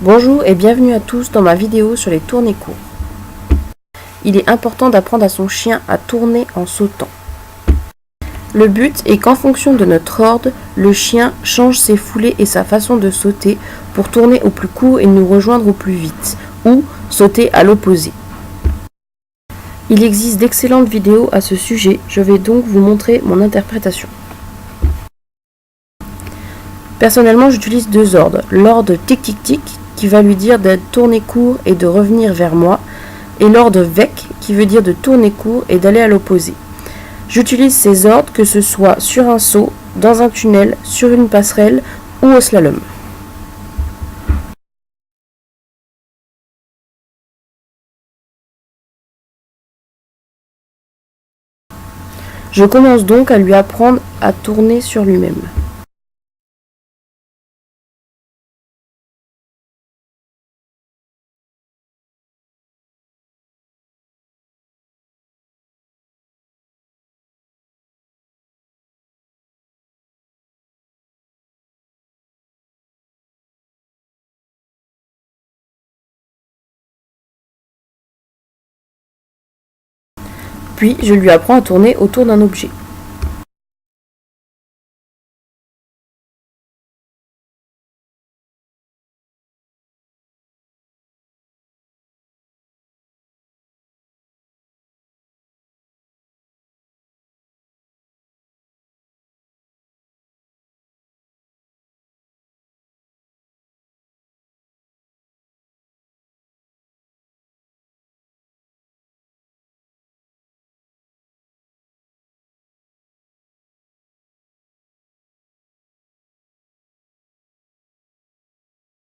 Bonjour et bienvenue à tous dans ma vidéo sur les tournées courts. Il est important d'apprendre à son chien à tourner en sautant. Le but est qu'en fonction de notre ordre, le chien change ses foulées et sa façon de sauter pour tourner au plus court et nous rejoindre au plus vite, ou sauter à l'opposé. Il existe d'excellentes vidéos à ce sujet, je vais donc vous montrer mon interprétation. Personnellement, j'utilise deux ordres. L'ordre tic-tic-tic, qui va lui dire de tourner court et de revenir vers moi, et l'ordre vec, qui veut dire de tourner court et d'aller à l'opposé. J'utilise ces ordres que ce soit sur un saut, dans un tunnel, sur une passerelle ou au slalom. Je commence donc à lui apprendre à tourner sur lui-même. Puis je lui apprends à tourner autour d'un objet.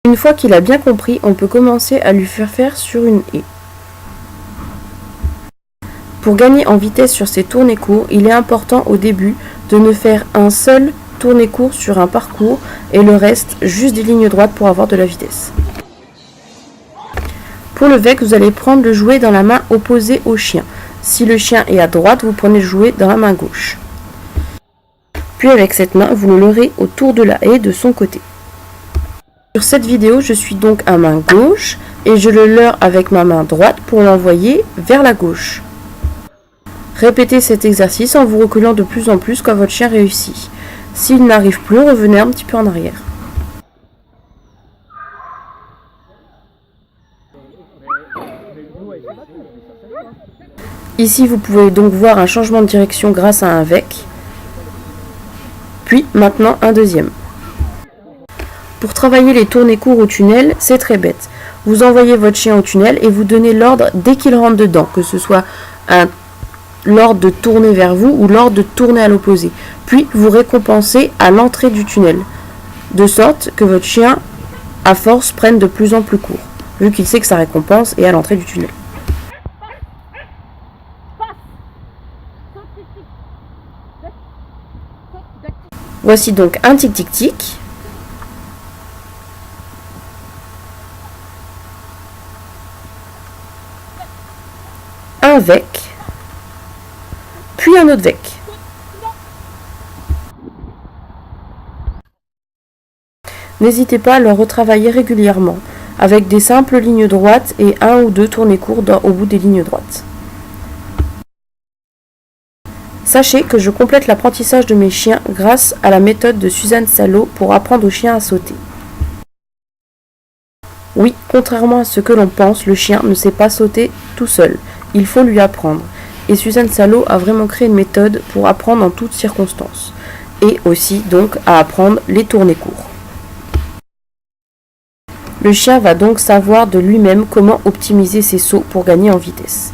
Une fois qu'il a bien compris, on peut commencer à lui faire sur une haie. Pour gagner en vitesse sur ces tournées courts, il est important au début de ne faire un seul tourné court sur un parcours et le reste juste des lignes droites pour avoir de la vitesse. Pour le vec, vous allez prendre le jouet dans la main opposée au chien. Si le chien est à droite, vous prenez le jouet dans la main gauche. Puis avec cette main, vous le leurrez autour de la haie de son côté. Sur cette vidéo, je suis donc à main gauche et je le leurre avec ma main droite pour l'envoyer vers la gauche. Répétez cet exercice en vous reculant de plus en plus quand votre chien réussit. S'il n'arrive plus, revenez un petit peu en arrière. Ici, vous pouvez donc voir un changement de direction grâce à un vec. Puis maintenant un deuxième. Pour travailler les tournées courts au tunnel, c'est très bête. Vous envoyez votre chien au tunnel et vous donnez l'ordre dès qu'il rentre dedans, que ce soit l'ordre de tourner vers vous ou l'ordre de tourner à l'opposé. Puis vous récompensez à l'entrée du tunnel, de sorte que votre chien, à force, prenne de plus en plus court, vu qu'il sait que sa récompense est à l'entrée du tunnel. Voici donc un tic-tic-tic. Un vec, puis un autre vec. N'hésitez pas à le retravailler régulièrement, avec des simples lignes droites et un ou deux tournées courts au bout des lignes droites. Sachez que je complète l'apprentissage de mes chiens grâce à la méthode de Suzanne Salo pour apprendre aux chiens à sauter. Oui, contrairement à ce que l'on pense, le chien ne sait pas sauter tout seul. Il faut lui apprendre. Et Suzanne Salo a vraiment créé une méthode pour apprendre en toutes circonstances. Et aussi donc à apprendre les tournées courts. Le chien va donc savoir de lui-même comment optimiser ses sauts pour gagner en vitesse.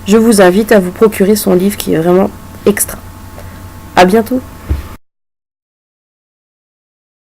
Je vous invite à vous procurer son livre qui est vraiment extra. À bientôt!